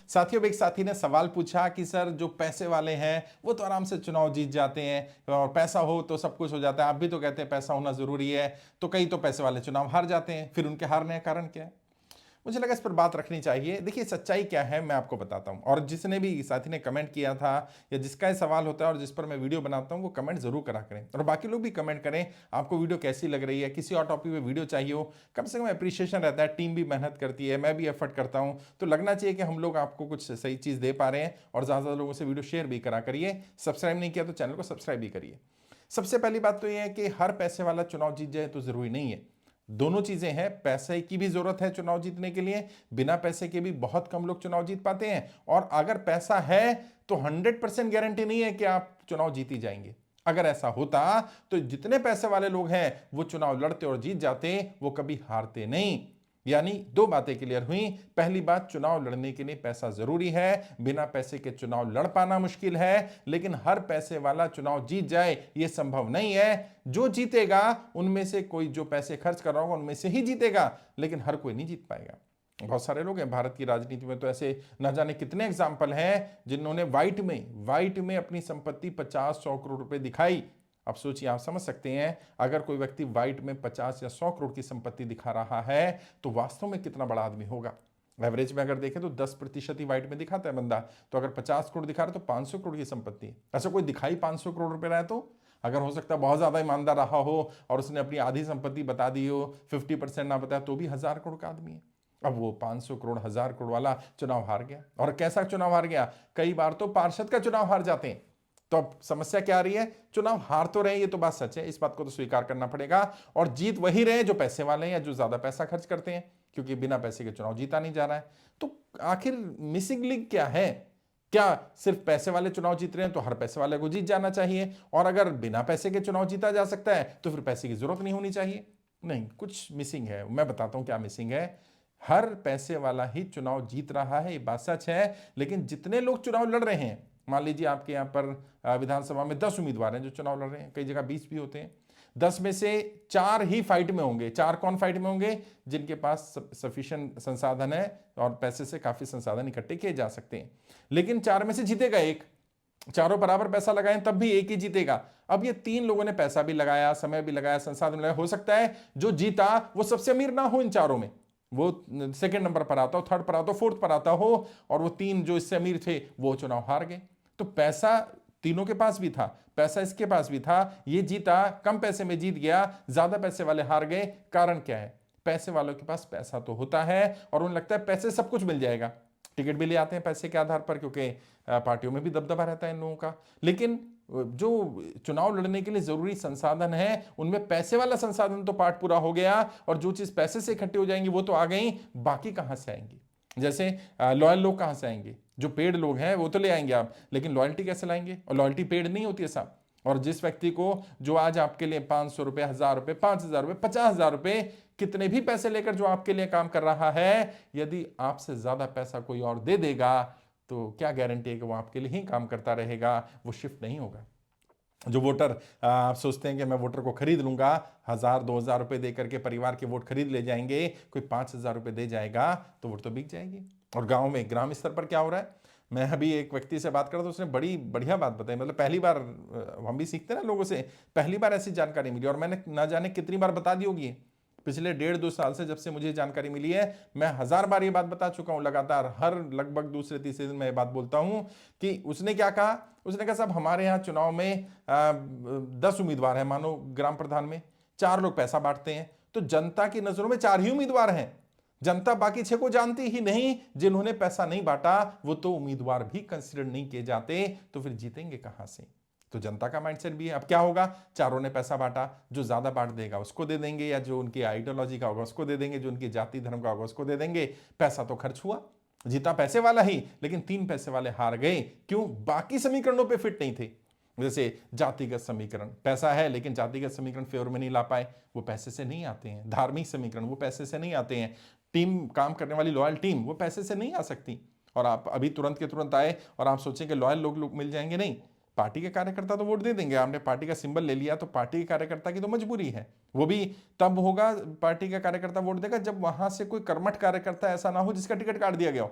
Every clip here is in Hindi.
साथियों, एक साथी ने सवाल पूछा कि सर जो पैसे वाले हैं वो तो आराम से चुनाव जीत जाते हैं और पैसा हो तो सब कुछ हो जाता है, आप भी तो कहते हैं पैसा होना जरूरी है, तो कई तो पैसे वाले चुनाव हार जाते हैं, फिर उनके हारने का कारण क्या है? मुझे लगा इस पर बात रखनी चाहिए। देखिए सच्चाई क्या है मैं आपको बताता हूं, और जिसने भी साथी ने कमेंट किया था या जिसका ये सवाल होता है और जिस पर मैं वीडियो बनाता हूं वो कमेंट जरूर करा करें, और बाकी लोग भी कमेंट करें आपको वीडियो कैसी लग रही है, किसी और टॉपिक पे वीडियो चाहिए हो, कम से कम अप्रिशिएशन रहता है, टीम भी मेहनत करती है, मैं भी एफर्ट करता हूं, तो लगना चाहिए कि हम लोग आपको कुछ सही चीज़ दे पा रहे हैं। और ज़्यादा से ज़्यादा लोगों से वीडियो शेयर भी करा करिए, सब्सक्राइब नहीं किया तो चैनल को सब्सक्राइब भी करिए। सबसे पहली बात तो यह है कि हर पैसे वाला चुनाव जीत जाए तो जरूरी नहीं है। दोनों चीजें हैं, पैसे की भी जरूरत है चुनाव जीतने के लिए, बिना पैसे के भी बहुत कम लोग चुनाव जीत पाते हैं, और अगर पैसा है तो 100% गारंटी नहीं है कि आप चुनाव जीत ही जाएंगे। अगर ऐसा होता तो जितने पैसे वाले लोग हैं वो चुनाव लड़ते और जीत जाते, वो कभी हारते नहीं। यानी दो बातें क्लियर हुई। पहली बात, चुनाव लड़ने के लिए पैसा जरूरी है, बिना पैसे के चुनाव लड़ पाना मुश्किल है, लेकिन हर पैसे वाला चुनाव जीत जाए यह संभव नहीं है। जो जीतेगा उनमें से कोई जो पैसे खर्च कर रहा होगा उनमें से ही जीतेगा, लेकिन हर कोई नहीं जीत पाएगा। बहुत सारे लोग हैं भारत की राजनीति में, तो ऐसे ना जाने कितने एग्जाम्पल हैं जिन्होंने व्हाइट में अपनी संपत्ति 50-100 करोड़ रुपए दिखाई। अब सोचिए, आप समझ सकते हैं अगर कोई व्यक्ति व्हाइट में 50 या 100 करोड़ की संपत्ति दिखा रहा है तो वास्तव में कितना बड़ा आदमी होगा। एवरेज में अगर देखें तो 10% ही व्हाइट में दिखाता है बंदा, तो अगर 50 करोड़ दिखा रहा है तो 500 करोड़ की संपत्ति। ऐसा कोई दिखाई 500 करोड़ रुपए रहा है तो अगर हो सकता है बहुत ज्यादा ईमानदार रहा हो और उसने अपनी आधी संपत्ति बता दी हो, 50% ना बताया, तो भी 1000 करोड़ का आदमी है। अब वो 500 करोड़ 1000 करोड़ वाला चुनाव हार गया, और कैसा चुनाव हार गया, कई बार तो पार्षद का चुनाव हार जाते हैं। तो अब समस्या क्या आ रही है, चुनाव हार तो रहे, ये तो बात सच है, इस बात को तो स्वीकार करना पड़ेगा, और जीत वही रहे जो पैसे वाले हैं या जो ज्यादा पैसा खर्च करते हैं, क्योंकि बिना पैसे के चुनाव जीता नहीं जा रहा है। तो आखिर मिसिंग लिंक क्या है? क्या सिर्फ पैसे वाले चुनाव जीत रहे हैं तो हर पैसे वाले को जीत जाना चाहिए, और अगर बिना पैसे के चुनाव जीता जा सकता है तो फिर पैसे की जरूरत नहीं होनी चाहिए? नहीं, कुछ मिसिंग है। मैं बताता हूं क्या मिसिंग है। हर पैसे वाला ही चुनाव जीत रहा है, ये बात सच है, लेकिन जितने लोग चुनाव लड़ रहे हैं, मान लीजिए आपके यहां पर विधानसभा में 10 उम्मीदवार हैं जो चुनाव लड़ रहे हैं, कई जगह 20 भी होते हैं, 10 में से 4 ही फाइट में होंगे। 4 कौन फाइट में होंगे? जिनके पास सफिशिएंट संसाधन है और पैसे से काफी संसाधन इकट्ठे किए जा सकते हैं। लेकिन 4 में से जीतेगा एक। चारों बराबर पैसा लगाएं तब भी एक ही जीतेगा। अब ये 3 लोगों ने पैसा भी लगाया, समय भी लगाया, संसाधन लगाया, हो सकता है जो जीता वो सबसे अमीर ना हो इन चारों में, वो सेकंड नंबर पर आता हो, थर्ड पर आता हो, फोर्थ पर आता हो, और वो 3 जो इससे अमीर थे वो चुनाव हार गए। तो पैसा तीनों के पास भी था, पैसा इसके पास भी था, ये जीता, कम पैसे में जीत गया, ज्यादा पैसे वाले हार गए। कारण क्या है? पैसे वालों के पास पैसा तो होता है और उन्हें लगता है पैसे सब कुछ मिल जाएगा, टिकट भी ले आते हैं पैसे के आधार पर, क्योंकि पार्टियों में भी दबदबा रहता है इन लोगों का। लेकिन जो चुनाव लड़ने के लिए जरूरी संसाधन है उनमें पैसे वाला संसाधन तो पार्ट पूरा हो गया, और जो चीज पैसे से इकट्ठी हो जाएंगी वो तो आ गई, बाकी कहां से आएंगी? जैसे लॉयल लोग कहां से आएंगे? जो पेड लोग हैं वो तो ले आएंगे आप, लेकिन लॉयल्टी कैसे लाएंगे? और लॉयल्टी पेड नहीं होती है साहब। और जिस व्यक्ति को जो आज आपके लिए 500 रुपए, 1000 रुपए, 5000 रुपए, 50,000 रुपए, कितने भी पैसे लेकर जो आपके लिए काम कर रहा है, यदि आपसे ज्यादा पैसा कोई और दे देगा तो क्या गारंटी है कि वो आपके लिए ही काम करता रहेगा, वो शिफ्ट नहीं होगा। जो वोटर आप सोचते हैं कि मैं वोटर को खरीद लूंगा, 1000-2000 रुपए देकर के परिवार के वोट खरीद ले जाएंगे, कोई 5000 रुपए दे जाएगा तो वोट तो बिक जाएगी। और गांव में, ग्राम स्तर पर क्या हो रहा है? मैं अभी एक व्यक्ति से बात कर रहा था, उसने बड़ी बढ़िया बात बताई, मतलब पहली बार, हम भी सीखते हैं ना लोगों से, पहली बार ऐसी जानकारी मिली, और मैंने ना जाने कितनी बार बता दी होगी। पिछले 1.5-2 साल से जब से मुझे जानकारी मिली है, मैं 1000 बार ये बात बता चुका हूं, लगातार हर लगभग दूसरे तीसरे दिन मैं ये बात बोलता हूं कि उसने क्या कहा? उसने कहा साहब हमारे यहां चुनाव में 10 उम्मीदवार हैं, मानो ग्राम प्रधान में 4 लोग पैसा बांटते हैं, तो जनता की नजरों में 4 ही उम्मीदवार हैं। जनता बाकी 6 को जानती ही नहीं, जिन्होंने पैसा नहीं बांटा वो तो उम्मीदवार भी कंसिडर नहीं किए जाते, तो फिर जीतेंगे कहां से? तो जनता का माइंडसेट भी है। अब क्या होगा? चारों ने पैसा बांटा, जो ज्यादा बांट देगा उसको दे देंगे, या जो उनकी आइडियोलॉजी का होगा उसको दे देंगे, जो उनकी जाति धर्म का होगा उसको दे देंगे। पैसा तो खर्च हुआ, जीता पैसे वाला ही, लेकिन 3 पैसे वाले हार गए। क्यों? बाकी समीकरणों पे फिट नहीं थे। जैसे जातिगत समीकरण, पैसा है लेकिन जातिगत समीकरण फेवर में नहीं ला पाए, वो पैसे से नहीं आते हैं। धार्मिक समीकरण, वो पैसे से नहीं आते हैं। टीम, काम करने वाली लॉयल टीम, वो पैसे से नहीं आ सकती। और आप अभी तुरंत के तुरंत आए और आप सोचें कि लॉयल लोग मिल जाएंगे, नहीं। पार्टी के कार्यकर्ता तो वोट दे देंगे, आपने पार्टी का सिंबल ले लिया तो पार्टी के कार्यकर्ता की तो मजबूरी है, वो भी तब होगा पार्टी का कार्यकर्ता वोट देगा जब वहां से कोई कर्मठ कार्यकर्ता ऐसा ना हो जिसका टिकट काट दिया गया हो।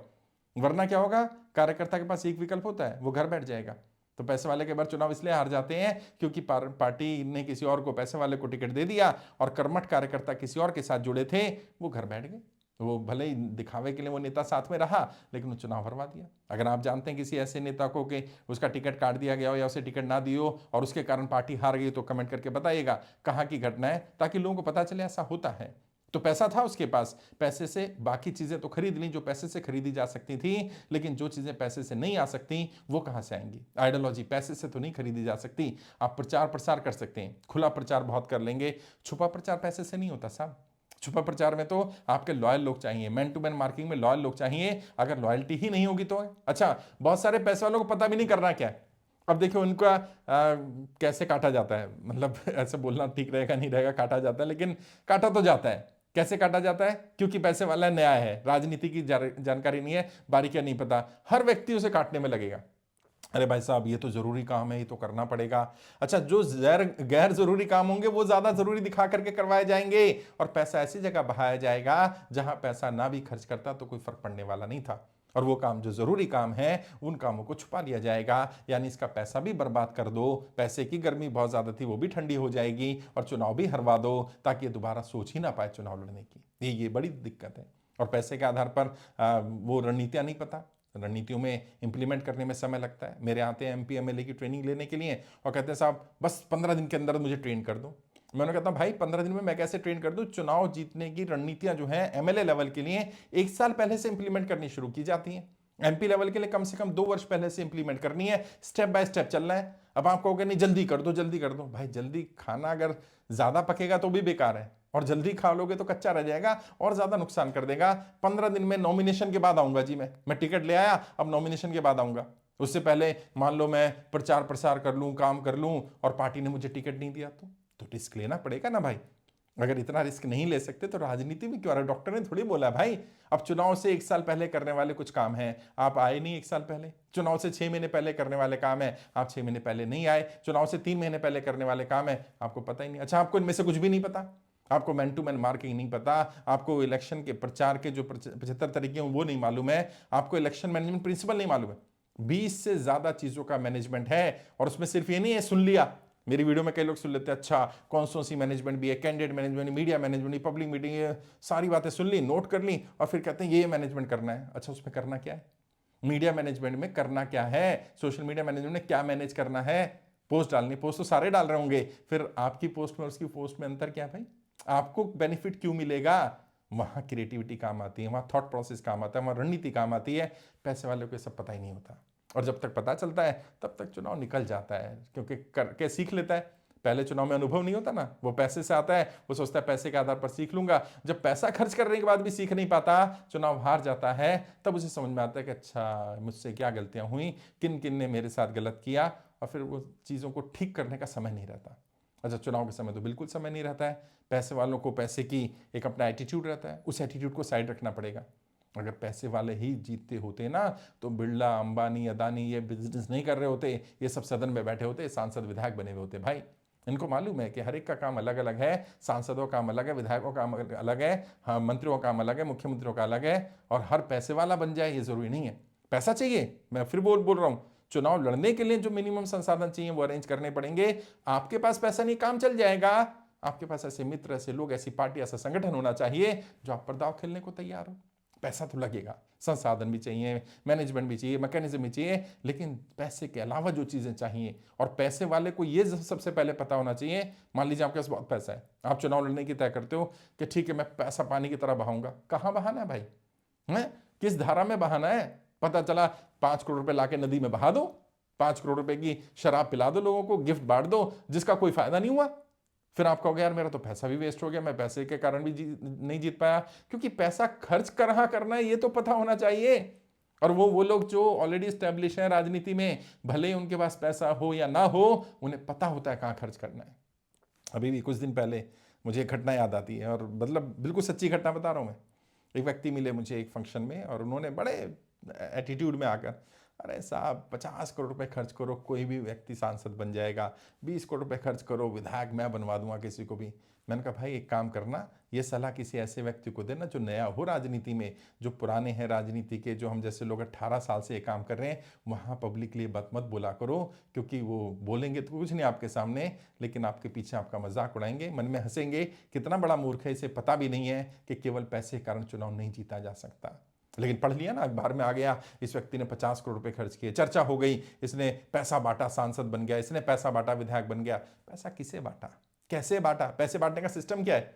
वरना क्या होगा, कार्यकर्ता के पास एक विकल्प होता है, वो घर बैठ जाएगा। तो पैसे वाले के बार चुनाव इसलिए हार जाते हैं क्योंकि पार्टी ने किसी और को, पैसे वाले को टिकट दे दिया और कर्मठ कार्यकर्ता किसी और के साथ जुड़े थे, वो घर बैठ गए। वो भले ही दिखावे के लिए वो नेता साथ में रहा, लेकिन वो चुनाव हरवा दिया। अगर आप जानते हैं किसी ऐसे नेता को कि उसका टिकट काट दिया गया हो या उसे टिकट ना दियो और उसके कारण पार्टी हार गई, तो कमेंट करके बताइएगा कहाँ की घटना है, ताकि लोगों को पता चले ऐसा होता है। तो पैसा था उसके पास, पैसे से बाकी चीजें तो खरीद ली जो पैसे से खरीदी जा सकती थी, लेकिन जो चीजें पैसे से नहीं आ सकती वो कहां से आएंगी? आइडियोलॉजी पैसे से तो नहीं खरीदी जा सकती। आप प्रचार प्रसार कर सकते हैं, खुला प्रचार बहुत कर लेंगे, छुपा प्रचार पैसे से नहीं होता साहब। छुपा प्रचार में तो आपके लॉयल लोग चाहिए, मैन टू मैन मार्केटिंग में लॉयल लोग चाहिए। अगर लॉयल्टी ही नहीं होगी तो अच्छा, बहुत सारे पैसे वालों को पता भी नहीं करना क्या है। अब देखिए उनका कैसे काटा जाता है, मतलब ऐसे बोलना ठीक रहेगा नहीं रहेगा, काटा जाता है, लेकिन काटा तो जाता है। कैसे काटा जाता है? क्योंकि पैसे वाला नया है, राजनीति की जानकारी नहीं है, बारीकियां नहीं पता, हर व्यक्ति उसे काटने में लगेगा। अरे भाई साहब ये तो जरूरी काम है, ये तो करना पड़ेगा। अच्छा, जो गैर जरूरी काम होंगे वो ज्यादा जरूरी दिखा करके करवाए जाएंगे और पैसा ऐसी जगह बहाया जाएगा जहां पैसा ना भी खर्च करता तो कोई फर्क पड़ने वाला नहीं था। और वो काम जो जरूरी काम है उन कामों को छुपा लिया जाएगा, यानी इसका पैसा भी बर्बाद कर दो, पैसे की गर्मी बहुत ज्यादा थी वो भी ठंडी हो जाएगी और चुनाव भी हरवा दो, ताकि ये दोबारा सोच ही ना पाए चुनाव लड़ने की। ये बड़ी दिक्कत है। और पैसे के आधार पर वो रणनीतियां नहीं पता, रणनीतियों में इंप्लीमेंट करने में समय लगता है। मेरे आते हैं एमपी एमएलए की ट्रेनिंग लेने के लिए और कहते हैं साहब बस 15 दिन के अंदर मुझे ट्रेन कर दो। मैंने कहता हूं भाई 15 दिन में मैं कैसे ट्रेन कर दूं? चुनाव जीतने की रणनीतियां जो है एमएलए लेवल के लिए 1 साल पहले से इंप्लीमेंट करनी शुरू की जाती हैं। एमपी लेवल के लिए कम से कम 2 वर्ष पहले से इंप्लीमेंट करनी है, स्टेप बाय स्टेप चलना है। अब आप कहोगे नहीं जल्दी कर दो जल्दी कर दो, भाई जल्दी खाना अगर ज्यादा पकेगा तो भी बेकार है, और जल्दी खा लोगे तो कच्चा रह जाएगा और ज्यादा नुकसान कर देगा। 15 दिन में नॉमिनेशन के बाद आऊंगा जी, मैं टिकट ले आया, अब नॉमिनेशन के बाद आऊंगा। उससे पहले मान लो मैं प्रचार प्रसार कर लूं, काम कर लूं और पार्टी ने मुझे टिकट नहीं दिया तो रिस्क लेना पड़ेगा ना भाई। अगर इतना रिस्क नहीं ले सकते तो राजनीति में क्यों आ रहा? डॉक्टर ने थोड़ी बोला भाई अब चुनाव से 1 साल पहले करने वाले कुछ काम हैं, आप आए नहीं 1 साल पहले। चुनाव से 6 महीने पहले करने वाले काम है, आप 6 महीने पहले नहीं आए। चुनाव से 3 महीने पहले करने वाले काम है, आपको पता ही नहीं। अच्छा, आपको इनमें से कुछ भी नहीं पता, आपको मैन टू मैन मार्किंग नहीं पता, आपको इलेक्शन के प्रचार के जो 75 तरीके हैं वो नहीं मालूम है, आपको इलेक्शन मैनेजमेंट प्रिंसिपल नहीं मालूम है। 20 से ज्यादा चीजों का मैनेजमेंट है और उसमें सिर्फ ये नहीं है सुन लिया। मेरी वीडियो में कई लोग सुन लेते हैं, अच्छा कॉन्स्टिट्यूंसी मैनेजमेंट भी है, candidate management, media management, public meeting, ये सारी बातें सुन ली, नोट कर ली और फिर कहते हैं ये मैनेजमेंट करना है। अच्छा, उसमें करना क्या है? मीडिया मैनेजमेंट में करना क्या है? सोशल मीडिया मैनेजमेंट में क्या मैनेज करना है? पोस्ट डालनी, पोस्ट तो सारे डाल रहे होंगे, फिर आपकी पोस्ट में और उसकी पोस्ट में अंतर क्या है भाई? आपको बेनिफिट क्यों मिलेगा? वहां क्रिएटिविटी काम आती है, वहां थॉट प्रोसेस काम आता है, वहां रणनीति काम आती है। पैसे वाले को ये सब पता ही नहीं होता, और जब तक पता चलता है तब तक चुनाव निकल जाता है, क्योंकि करके सीख लेता है। पहले चुनाव में अनुभव नहीं होता ना, वो पैसे से आता है, वो सोचता है पैसे के आधार पर सीख लूंगा। जब पैसा खर्च करने के बाद भी सीख नहीं पाता, चुनाव हार जाता है, तब उसे समझ में आता है कि अच्छा मुझसे क्या गलतियां हुई, किन किन ने मेरे साथ गलत किया, और फिर वो चीज़ों को ठीक करने का समय नहीं रहता। अच्छा, चुनाव के समय तो बिल्कुल समय नहीं रहता है। पैसे वालों को पैसे की एक अपना एटीट्यूड रहता है, उस एटीट्यूड को साइड रखना पड़ेगा। अगर पैसे वाले ही जीतते होते ना तो बिरला, अंबानी, अदानी ये बिजनेस नहीं कर रहे होते, ये सब सदन में बैठे होते, सांसद विधायक बने हुए होते। भाई इनको मालूम है कि हर एक का काम अलग अलग है, सांसदों का काम अलग है, विधायकों का काम अलग है, हाँ मंत्रियों का काम अलग है, मुख्यमंत्रियों का अलग है, और हर पैसे वाला बन जाए ये जरूरी नहीं है। पैसा चाहिए, मैं फिर बोल रहा हूँ, चुनाव लड़ने के लिए जो मिनिमम संसाधन चाहिए वो अरेंज करने पड़ेंगे। आपके पास पैसा नहीं, काम चल जाएगा। आपके पास ऐसे मित्र, ऐसे लोग, ऐसी पार्टी, ऐसा संगठन होना चाहिए जो आप पर दांव खेलने को तैयार हो। पैसा तो लगेगा, संसाधन भी चाहिए, मैनेजमेंट भी चाहिए, मैकेनिज्म भी चाहिए, लेकिन पैसे के अलावा जो चीजें चाहिए, और पैसे वाले को ये सबसे पहले पता होना चाहिए। मान लीजिए आपके पास बहुत पैसा है, आप चुनाव लड़ने की तय करते हो कि ठीक है मैं पैसा पानी की तरह बहाऊंगा। कहां बहाना है भाई? है किस धारा में बहाना है? पता चला 5 करोड़ रुपए लाके नदी में बहा दो, 5 करोड़ रुपए की शराब पिला दो लोगों को, गिफ्ट बांट दो, जिसका कोई फायदा नहीं हुआ। फिर आप कहोगे यार मेरा तो पैसा भी वेस्ट हो गया, मैं पैसे के कारण भी नहीं जीत पाया। क्योंकि पैसा खर्च कहाँ करना है ये तो पता होना चाहिए। और वो लोग जो ऑलरेडी स्टैब्लिश है राजनीति में, भले ही उनके पास पैसा हो या ना हो, उन्हें पता होता है कहाँ खर्च करना है। अभी भी कुछ दिन पहले मुझे एक घटना याद आती है, और मतलब बिल्कुल सच्ची घटना बता रहा हूँ मैं। एक व्यक्ति मिले मुझे एक फंक्शन में, और उन्होंने बड़े एटीट्यूड में आकर अरे साहब 50 करोड़ रुपए खर्च करो, कोई भी व्यक्ति सांसद बन जाएगा, 20 करोड़ रुपए खर्च करो, विधायक मैं बनवा दूंगा किसी को भी। मैंने कहा भाई एक काम करना, ये सलाह किसी ऐसे व्यक्ति को देना जो नया हो राजनीति में, जो पुराने हैं राजनीति के, जो हम जैसे लोग 18 साल से ये काम कर रहे हैं। वहाँ पब्लिक लिए बात मत बोला करो, क्योंकि वो बोलेंगे तो कुछ नहीं आपके सामने, लेकिन आपके पीछे आपका मजाक उड़ाएंगे, मन में हंसेंगे, कितना बड़ा मूर्ख है, इसे पता भी नहीं है कि केवल पैसे के कारण चुनाव नहीं जीता जा सकता। लेकिन पढ़ लिया ना, अखबार में आ गया, इस व्यक्ति ने 50 करोड़ रुपए खर्च किए, चर्चा हो गई, इसने पैसा बांटा, सांसद बन गया, इसने पैसा बांटा, विधायक बन गया। पैसा किसे बांटा, कैसे बांटा, पैसे बांटने का सिस्टम क्या है,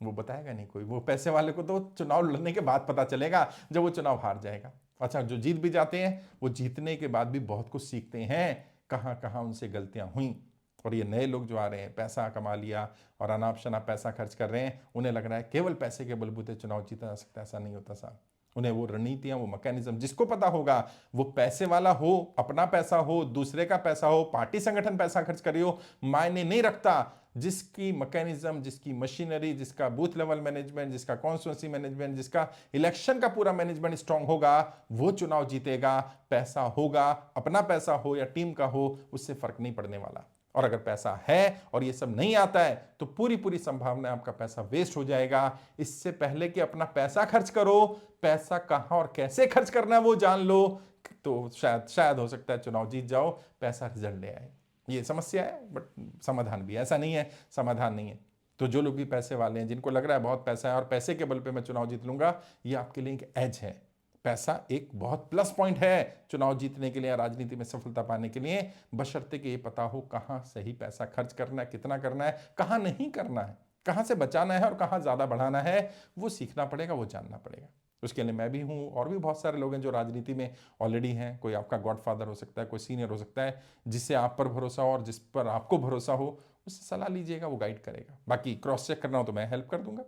वो बताएगा नहीं कोई। वो पैसे वाले को तो चुनाव लड़ने के बाद पता चलेगा, जब वो चुनाव हार जाएगा। अच्छा, जो जीत भी जाते हैं, वो जीतने के बाद भी बहुत कुछ सीखते हैं, कहाँ कहाँ उनसे गलतियां हुई। और ये नए लोग जो आ रहे हैं, पैसा कमा लिया और अनाप शनाप पैसा खर्च कर रहे हैं, उन्हें लग रहा है केवल पैसे के बलबूते चुनाव जीता जा सकता है। ऐसा नहीं होता साहब। उन्हें वो रणनीतियां, वो मैकेनिज्म, जिसको पता होगा, वो पैसे वाला हो, अपना पैसा हो, दूसरे का पैसा हो, पार्टी संगठन पैसा खर्च कर रही हो, मायने नहीं रखता। जिसकी मैकेनिज्म, जिसकी मशीनरी, जिसका बूथ लेवल मैनेजमेंट, जिसका कॉन्स्टिट्यूंसी मैनेजमेंट, जिसका इलेक्शन का पूरा मैनेजमेंट स्ट्रांग होगा, वो चुनाव जीतेगा। पैसा होगा, अपना पैसा हो या टीम का हो, उससे फर्क नहीं पड़ने वाला। और अगर पैसा है और ये सब नहीं आता है, तो पूरी पूरी संभावना है आपका पैसा वेस्ट हो जाएगा। इससे पहले कि अपना पैसा खर्च करो, पैसा कहां और कैसे खर्च करना है वो जान लो, तो शायद हो सकता है चुनाव जीत जाओ, पैसा रिजल्ट ले आए। ये समस्या है, बट समाधान भी है। ऐसा नहीं है समाधान नहीं है। तो जो लोग भी पैसे वाले हैं, जिनको लग रहा है बहुत पैसा है और पैसे के बल पे मैं चुनाव जीत लूंगा, ये आपके लिए एक एज है। पैसा एक बहुत प्लस पॉइंट है चुनाव जीतने के लिए, राजनीति में सफलता पाने के लिए, बशर्ते कि ये पता हो कहां सही पैसा खर्च करना है, कितना करना है, कहां नहीं करना है, कहां से बचाना है और कहां ज्यादा बढ़ाना है। वो सीखना पड़ेगा, वो जानना पड़ेगा। उसके लिए मैं भी हूं, और भी बहुत सारे लोग हैं जो राजनीति में ऑलरेडी हैं। कोई आपका गॉडफादर हो सकता है, कोई सीनियर हो सकता है, जिससे आप पर भरोसा हो और जिस पर आपको भरोसा हो, उससे सलाह लीजिएगा, वो गाइड करेगा। बाकी क्रॉस चेक करना हो तो मैं हेल्प कर दूंगा।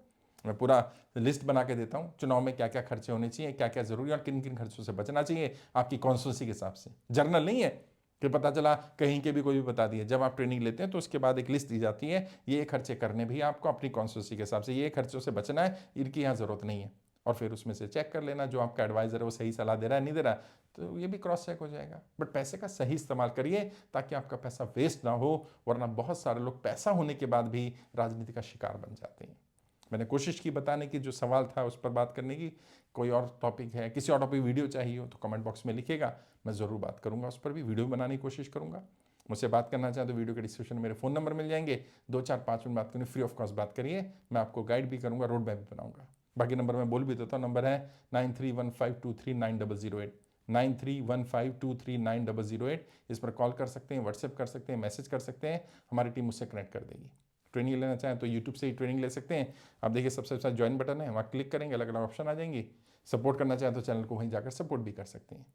मैं पूरा लिस्ट बना के देता हूं, चुनाव में क्या क्या खर्चे होने चाहिए, क्या क्या जरूरी और किन किन खर्चों से बचना चाहिए, आपकी कॉन्स्टिट्यूंसी के हिसाब से। जर्नल नहीं है कि पता चला कहीं के भी कोई भी बता दिए। जब आप ट्रेनिंग लेते हैं तो उसके बाद एक लिस्ट दी जाती है, ये खर्चे करने भी आपको अपनी कॉन्स्टिट्यूंसी के हिसाब से, ये खर्चों से बचना है, इनकी यहाँ जरूरत नहीं है। और फिर उसमें से चेक कर लेना जो आपका एडवाइजर है वो सही सलाह दे रहा है, नहीं दे रहा, तो ये भी क्रॉस चेक हो जाएगा। बट पैसे का सही इस्तेमाल करिए ताकि आपका पैसा वेस्ट ना हो, वरना बहुत सारे लोग पैसा होने के बाद भी राजनीति का शिकार बन जाते हैं। मैंने कोशिश की बताने की, जो सवाल था उस पर बात करने की। कोई और टॉपिक है, किसी और टॉपिक वीडियो चाहिए हो तो कमेंट बॉक्स में लिखेगा, मैं ज़रूर बात करूंगा, उस पर भी वीडियो बनाने की कोशिश करूंगा। मुझसे बात करना चाहें तो वीडियो के डिस्क्रिप्शन में मेरे फ़ोन नंबर मिल जाएंगे, 2-4-5 मिनट बात करनी, फ्री ऑफ कॉस्ट बात करिए, मैं आपको गाइड भी करूँगा, रोड मैप भी बनाऊँगा। बाकी नंबर मैं बोल भी देता हूँ, नंबर है 9315239008, 9315239008। इस पर कॉल कर सकते हैं, व्हाट्सएप कर सकते हैं, मैसेज कर सकते हैं, हमारी टीम उससे कनेक्ट कर देगी। ट्रेनिंग लेना चाहें तो यूट्यूब से ही ट्रेनिंग ले सकते हैं। आप देखिए सबसे अच्छा ज्वाइन बटन है, वहाँ क्लिक करेंगे, अलग अलग ऑप्शन आ जाएंगी। सपोर्ट करना चाहें तो चैनल को वहीं जाकर सपोर्ट भी कर सकते हैं।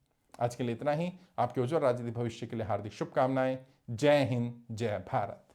आज के लिए इतना ही। आपके उज्जवल राजनीतिक भविष्य के लिए हार्दिक शुभकामनाएं। जय हिंद, जय भारत।